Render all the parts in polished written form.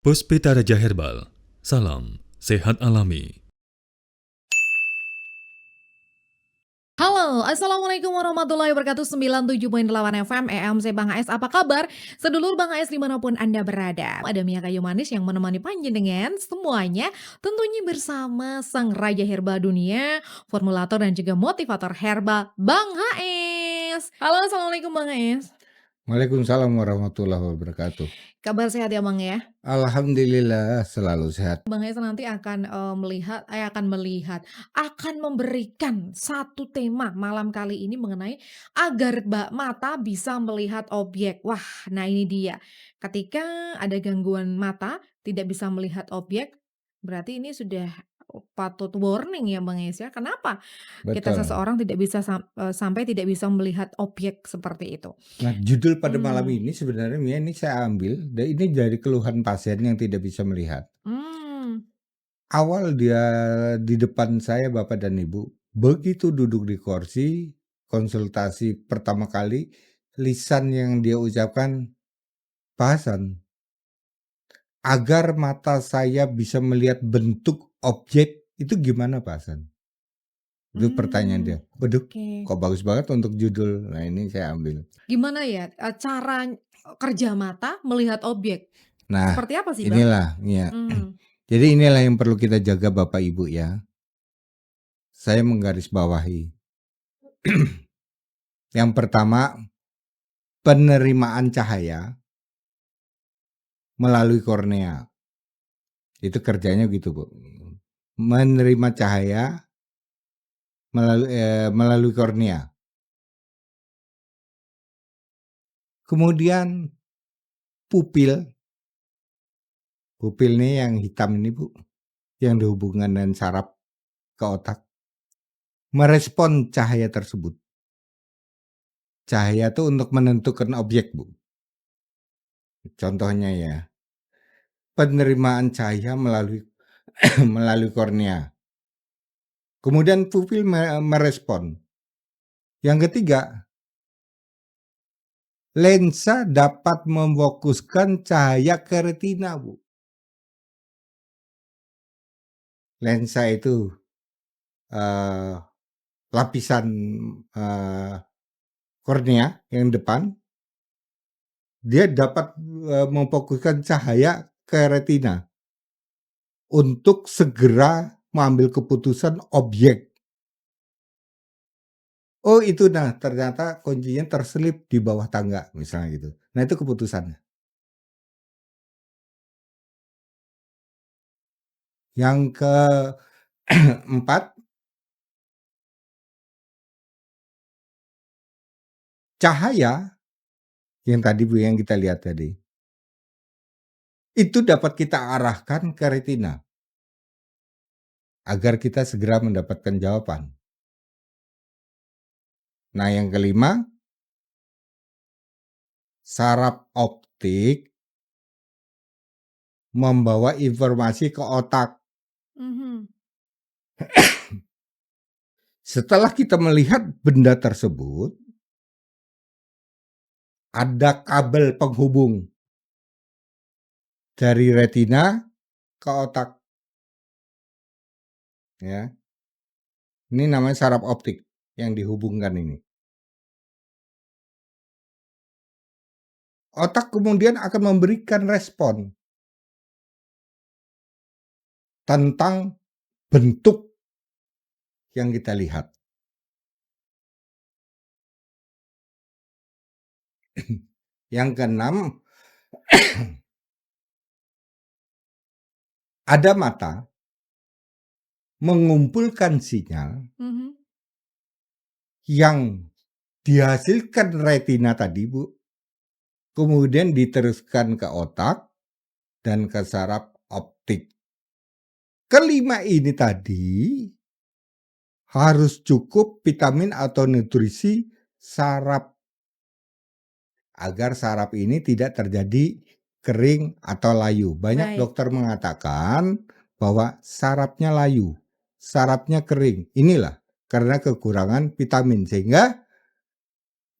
Puspita Raja Herbal, salam sehat alami. Halo, Assalamualaikum warahmatullahi wabarakatuh. 97.8 FM EMC Bang AS, apa kabar? Sedulur Bang AS dimanapun Anda berada. Ada Mia Kayu Manis yang menemani panjenengan semuanya, tentunya bersama Sang Raja Herba Dunia, formulator dan juga motivator herba Bang AS. Halo, Assalamualaikum Bang AS. Waalaikumsalam warahmatullahi wabarakatuh. Kabar sehat ya Bang ya? Alhamdulillah selalu sehat. Bang Hes nanti akan akan memberikan satu tema malam kali ini mengenai agar mata bisa melihat objek. Wah, nah ini dia. Ketika ada gangguan mata, tidak bisa melihat objek, berarti ini sudah patut warning ya Bang Hes ya. Kenapa kita Betul. seseorang tidak bisa sampai tidak bisa melihat objek seperti itu? Nah, judul pada malam Hmm. ini sebenarnya Mia, ini saya ambil ini dari keluhan pasien yang tidak bisa melihat. Hmm. Awal dia di depan saya Bapak dan Ibu, begitu duduk di kursi konsultasi pertama kali, lisan yang dia ucapkan, "Pak Hasan, agar mata saya bisa melihat bentuk objek itu gimana Pak Hasan?" Itu pertanyaan dia. Waduh, Oke. kok bagus banget untuk judul. Nah, ini saya ambil. Gimana ya, cara kerja mata melihat objek? Nah, Seperti apa sih, Bang? inilah ya. Mhm. Jadi inilah yang perlu kita jaga Bapak Ibu ya. Saya menggarisbawahi. Yang pertama, penerimaan cahaya melalui kornea. Itu kerjanya gitu, Bu. Menerima cahaya melalui kornea. Kemudian pupil ini yang hitam ini, Bu, yang dihubungkan dengan saraf ke otak, merespon cahaya tersebut. Cahaya itu untuk menentukan objek, Bu. Contohnya ya, penerimaan cahaya melalui melalui kornea. Kemudian pupil merespon. Yang ketiga, lensa dapat memfokuskan cahaya ke retina, Bu. Lensa itu lapisan kornea yang depan, dia dapat memfokuskan cahaya ke retina untuk segera mengambil keputusan objek. Oh itu, nah ternyata kuncinya terselip di bawah tangga misalnya gitu. Nah itu keputusannya. Yang keempat, cahaya yang tadi Bu yang kita lihat tadi, itu dapat kita arahkan ke retina agar kita segera mendapatkan jawaban. Nah yang kelima, saraf optik membawa informasi ke otak. Mhm. Setelah kita melihat benda tersebut, ada kabel penghubung dari retina ke otak. Ya. Ini namanya saraf optik yang dihubungkan ini. Otak kemudian akan memberikan respon tentang bentuk yang kita lihat. Yang keenam, ada mata mengumpulkan sinyal Mhm. yang dihasilkan retina tadi, Bu, kemudian diteruskan ke otak dan ke saraf optik. Kelima ini tadi harus cukup vitamin atau nutrisi saraf agar saraf ini tidak terjadi kering atau layu. Banyak Baik. dokter mengatakan bahwa sarafnya layu, sarafnya kering. Inilah karena kekurangan vitamin sehingga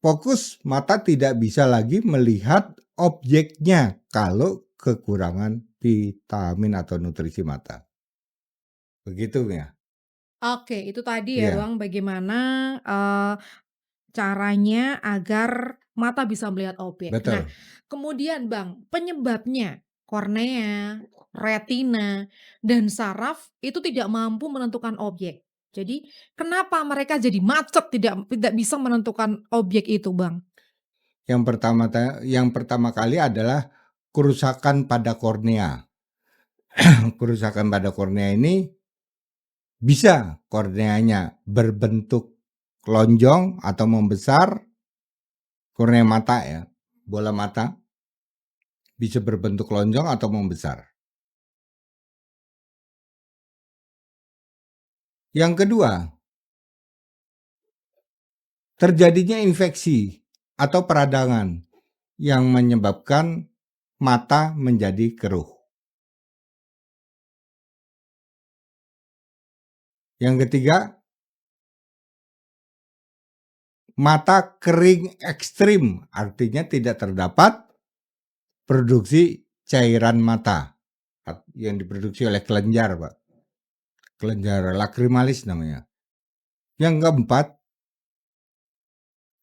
fokus mata tidak bisa lagi melihat objeknya kalau kekurangan vitamin atau nutrisi mata. Begitu ya? Oke, itu tadi ya Iya, Bang, bagaimana, caranya agar mata bisa melihat objek. Nah, betul. kemudian Bang, penyebabnya kornea, retina, dan saraf itu tidak mampu menentukan objek. Jadi, kenapa mereka jadi macet tidak tidak bisa menentukan objek itu, Bang? Yang pertama kali adalah kerusakan pada kornea. Kerusakan pada kornea ini bisa korneanya berbentuk lonjong atau membesar, kornea mata ya, bola mata bisa berbentuk lonjong atau membesar. Yang kedua, terjadinya infeksi atau peradangan yang menyebabkan mata menjadi keruh. Yang ketiga, mata kering ekstrim, artinya tidak terdapat produksi cairan mata yang diproduksi oleh kelenjar, Pak. Kelenjar lakrimalis namanya. Yang keempat,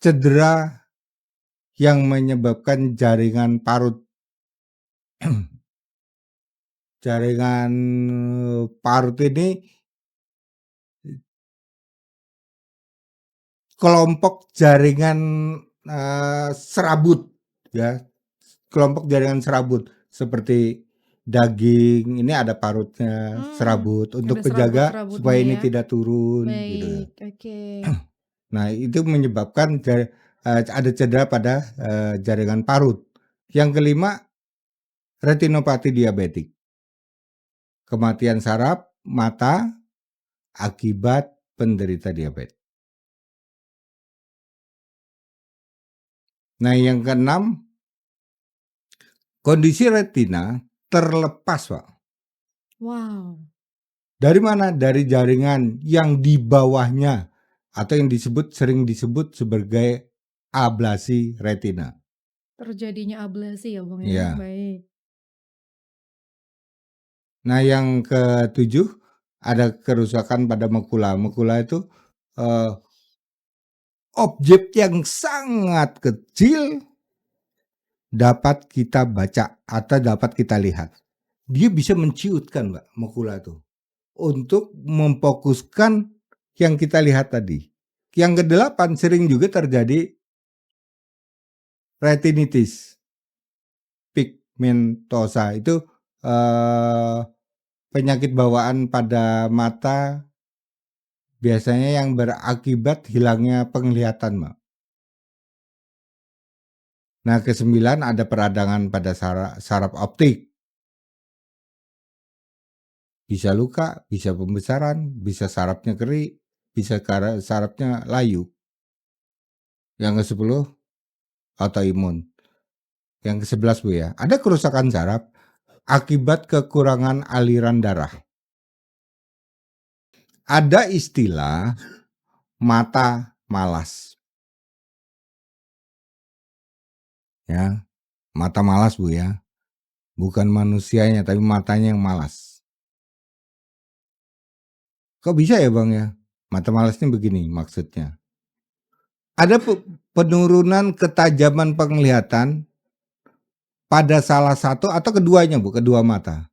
cedera yang menyebabkan jaringan parut. Jaringan parut ini kelompok jaringan, serabut ya, kelompok jaringan serabut seperti daging ini ada parutnya, serabut Ada untuk menjaga serabut-serabutnya supaya ini ya? tidak turun gitu ya. Baik, oke. Nah itu menyebabkan ada cedera pada, jaringan parut. Yang kelima, retinopati diabetik, kematian saraf mata akibat penderita diabetes. Nah yang keenam, kondisi retina terlepas, Pak. Wow, Dari mana? Dari jaringan yang di bawahnya atau yang sering disebut sebagai ablasi retina. terjadinya ablasi ya, Bang, ya? Ya. Baik. Nah yang ketujuh, ada kerusakan pada makula. Makula itu, eee, objek yang sangat kecil dapat kita baca atau dapat kita lihat. Dia bisa menciutkan, Mbak, makula itu, untuk memfokuskan yang kita lihat tadi. Yang kedelapan, sering juga terjadi retinitis pigmentosa. Itu, penyakit bawaan pada mata biasanya yang berakibat hilangnya penglihatan, Mbak. Nah, kesembilan, ada peradangan pada saraf optik. Bisa luka, bisa pembesaran, bisa sarafnya kering, bisa sarafnya layu. Yang ke-10, autoimun. Yang ke-11, Bu, ya, ada kerusakan saraf akibat kekurangan aliran darah. Ada istilah mata malas, ya. Mata malas, Bu, ya. Bukan manusianya, tapi matanya yang malas. Kok bisa ya, Bang, ya? Mata malas ini begini maksudnya. Ada penurunan ketajaman penglihatan pada salah satu atau keduanya, Bu, kedua mata.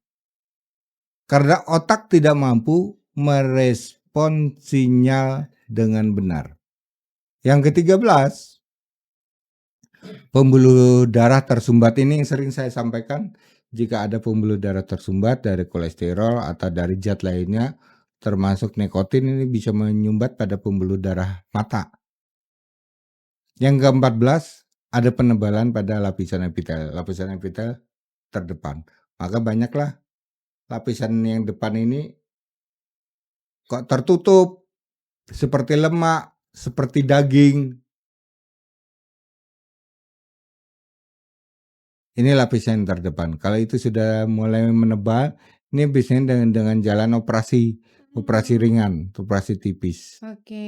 Karena otak tidak mampu merespon sinyal dengan benar. Yang ke-13, pembuluh darah tersumbat. Ini yang sering saya sampaikan, jika ada pembuluh darah tersumbat dari kolesterol atau dari zat lainnya, termasuk nikotin, ini bisa menyumbat pada pembuluh darah mata. Yang ke-14, ada penebalan pada lapisan epitel terdepan. Maka banyaklah lapisan yang depan ini kok tertutup, seperti lemak, seperti daging. Ini lapisan terdepan. Kalau itu sudah mulai menebal, ini biasanya dengan jalan operasi Mmm, ringan, operasi tipis. oke.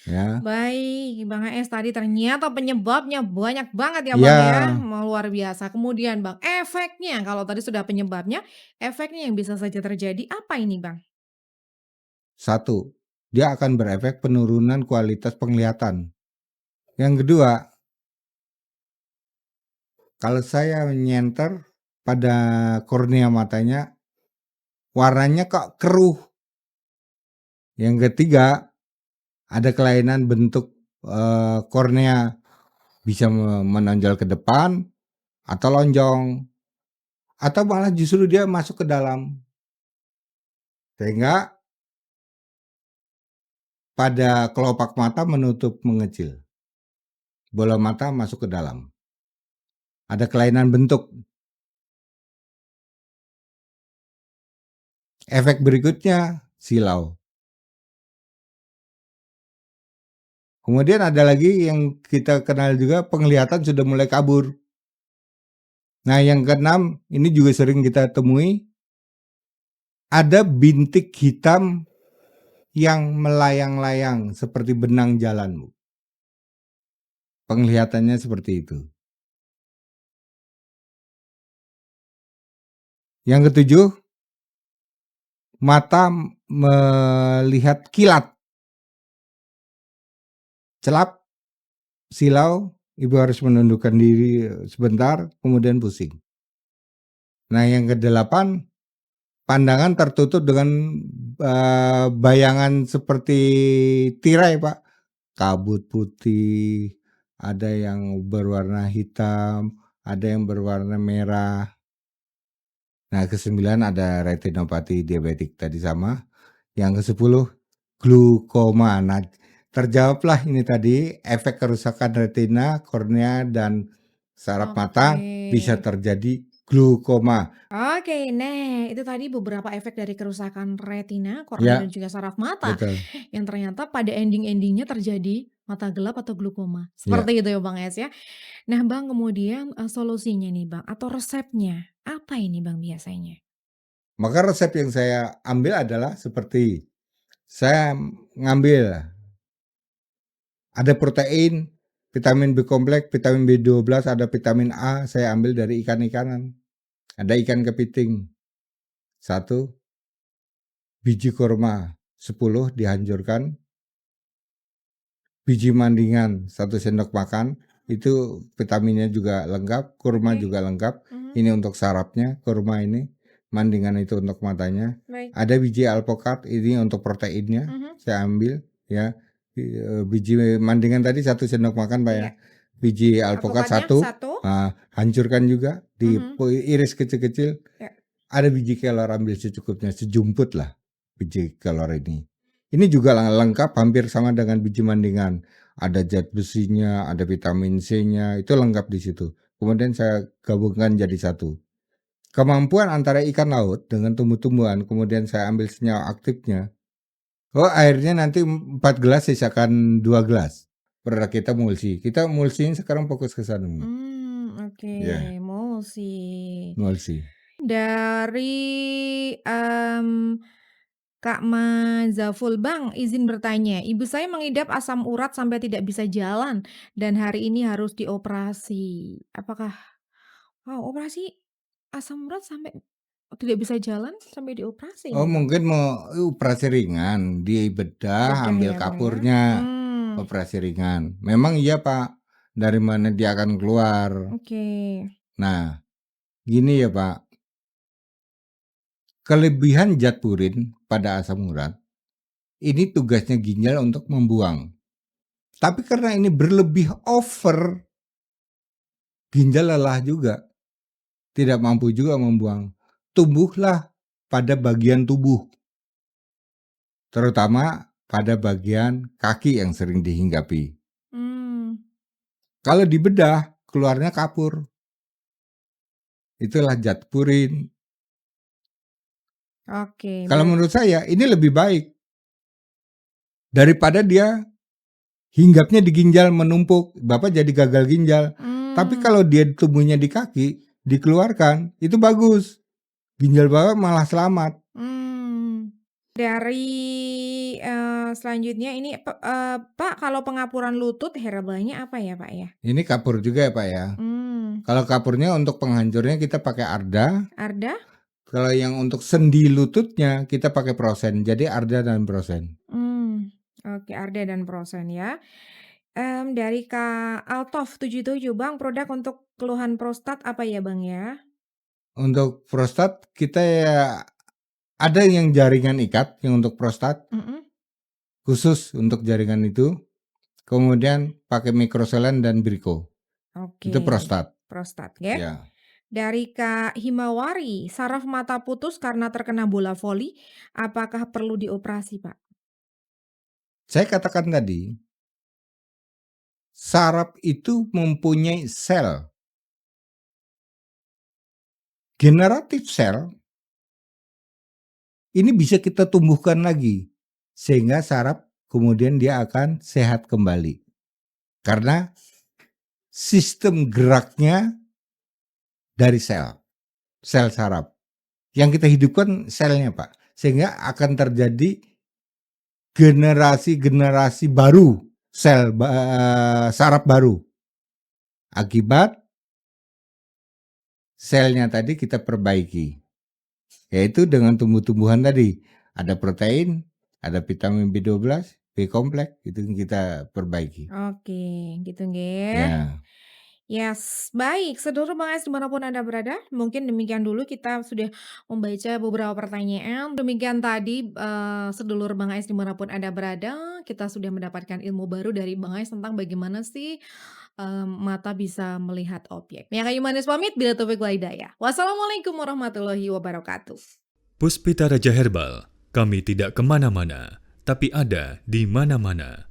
ya. Baik, Bang AS tadi ternyata penyebabnya banyak banget ya Bang ya, Ya, luar biasa. Kemudian Bang, efeknya kalau tadi sudah penyebabnya, efeknya yang bisa saja terjadi apa ini Bang? satu, dia akan berefek penurunan kualitas penglihatan. Yang kedua, kalau saya nyenter pada kornea matanya, warnanya kok keruh. Yang ketiga, ada kelainan bentuk, kornea, bisa menonjol ke depan atau lonjong, atau malah justru dia masuk ke dalam. Sehingga pada kelopak mata menutup mengecil, bola mata masuk ke dalam. Ada kelainan bentuk. Efek berikutnya silau. Kemudian ada lagi yang kita kenal juga, penglihatan sudah mulai kabur. Nah, yang keenam, ini juga sering kita temui, ada bintik hitam yang melayang-layang seperti benang jalan, Bu. Penglihatannya seperti itu. Yang ketujuh, mata melihat kilat, celap, silau, Ibu harus menundukkan diri sebentar, kemudian pusing. Nah, yang kedelapan, pandangan tertutup dengan bayangan seperti tirai, Pak. Kabut putih, ada yang berwarna hitam, ada yang berwarna merah. Nah, kesembilan ada retinopati diabetik tadi sama. Yang ke-10 glukoma. Nah, terjawablah ini tadi, efek kerusakan retina, kornea, dan saraf mata bisa Oke. terjadi glukoma. Oke, nah itu tadi beberapa efek dari kerusakan retina, kornea dan Ya, juga saraf mata betul. yang ternyata pada ending-endingnya terjadi mata gelap atau glukoma. Ya, Seperti itu ya Bang Es ya. Nah Bang kemudian solusinya nih Bang atau resepnya apa ini Bang biasanya? maka resep yang saya ambil adalah seperti saya ngambil ada protein, vitamin B kompleks, vitamin B12, ada vitamin A, saya ambil dari ikan-ikanan. Ada ikan kepiting, satu, biji kurma 10 dihancurkan, biji mandingan 1 sendok makan, itu vitaminnya juga lengkap, kurma Oke. juga lengkap. Mhm. Ini untuk sarafnya, kurma ini, mandingan itu untuk matanya. Baik. Ada biji alpukat, ini untuk proteinnya, Mhm. saya ambil ya. Biji mandingan tadi 1 sendok makan, Pak, ya. Iya. Biji alpukat Alpukatnya 1, satu. hancurkan juga, Mhm. iris kecil-kecil. Ya. Ada biji kelor, ambil secukupnya, sejumput lah biji kelor ini. Ini juga lengkap, hampir sama dengan biji mandingan. Ada zat besinya, ada vitamin C-nya, itu lengkap di situ. Kemudian saya gabungkan jadi satu. Kemampuan antara ikan laut dengan tumbuh-tumbuhan, kemudian saya ambil senyawa aktifnya. Oh, airnya nanti 4 gelas sisakan 2 gelas. Produk kita mulsi. Kita mulsiin sekarang fokus ke sana. Oke, Ya, emosi. mulsi. Dari, Kak Mazaful, "Bang, izin bertanya, ibu saya mengidap asam urat sampai tidak bisa jalan dan hari ini harus dioperasi. Apakah" wow, operasi asam urat sampai tidak bisa jalan sampai dioperasi Oh, ini, Bang? mungkin mau operasi ringan, di bedah, Bedah ambil ya, Bang, ya? kapurnya, Mmm, operasi ringan. Memang iya, Pak, dari mana dia akan keluar. oke. Nah, gini ya, Pak, kelebihan zat purin pada asam urat, ini tugasnya ginjal untuk membuang. Tapi karena ini berlebih over, ginjal lelah juga, tidak mampu juga membuang. Tumbuhlah pada bagian tubuh, terutama pada bagian kaki yang sering dihinggapi. Mmm, Kalau dibedah, keluarnya kapur. Itulah zat purin. oke, Kalau baik. menurut saya ini lebih baik daripada dia hinggapnya di ginjal menumpuk, Bapak jadi gagal ginjal. Tapi Mmm, kalau dia tumbuhnya di kaki, dikeluarkan, itu bagus. Ginjal Bapak malah selamat. mmm. Dari, selanjutnya ini Pak, kalau pengapuran lutut herbalnya apa ya, Pak, ya? Ini kapur juga ya, Pak, ya. Mmm, Kalau kapurnya untuk penghancurnya kita pakai Arda, Arda? kalau yang untuk sendi lututnya kita pakai Prosen. Jadi Arda dan Prosen. Oke, Arda dan Prosen ya. Dari Kak Altof 77 Bang, produk untuk keluhan prostat apa ya, Bang, ya? Untuk prostat kita ya ada yang jaringan ikat yang untuk prostat, Mhm, khusus untuk jaringan itu. Kemudian pakai Microselan dan Brico. oke, Itu prostat, prostat ya. ya. Dari Kak Himawari, saraf mata putus karena terkena bola voli, apakah perlu dioperasi, Pak? Saya katakan tadi, saraf itu mempunyai sel, generatif sel, ini bisa kita tumbuhkan lagi, sehingga saraf kemudian dia akan sehat kembali. Karena sistem geraknya dari sel, sel saraf. Yang kita hidupkan selnya, Pak. Sehingga akan terjadi generasi-generasi baru, saraf baru. Akibat selnya tadi kita perbaiki. Yaitu dengan tumbuh-tumbuhan tadi. Ada protein, ada vitamin B12, B kompleks, itu yang kita perbaiki. Oke, gitu nggih. Ya. Yes, baik sedulur Bang AS dimanapun Anda berada, mungkin demikian dulu kita sudah membaca beberapa pertanyaan. Demikian tadi, sedulur Bang AS dimanapun Anda berada, kita sudah mendapatkan ilmu baru dari Bang AS tentang bagaimana sih, mata bisa melihat objek. Ya kayu manis pamit, bila taufik wal hidayah. Wassalamualaikum warahmatullahi wabarakatuh. Puspita Raja Herbal, kami tidak kemana-mana, tapi ada di mana-mana.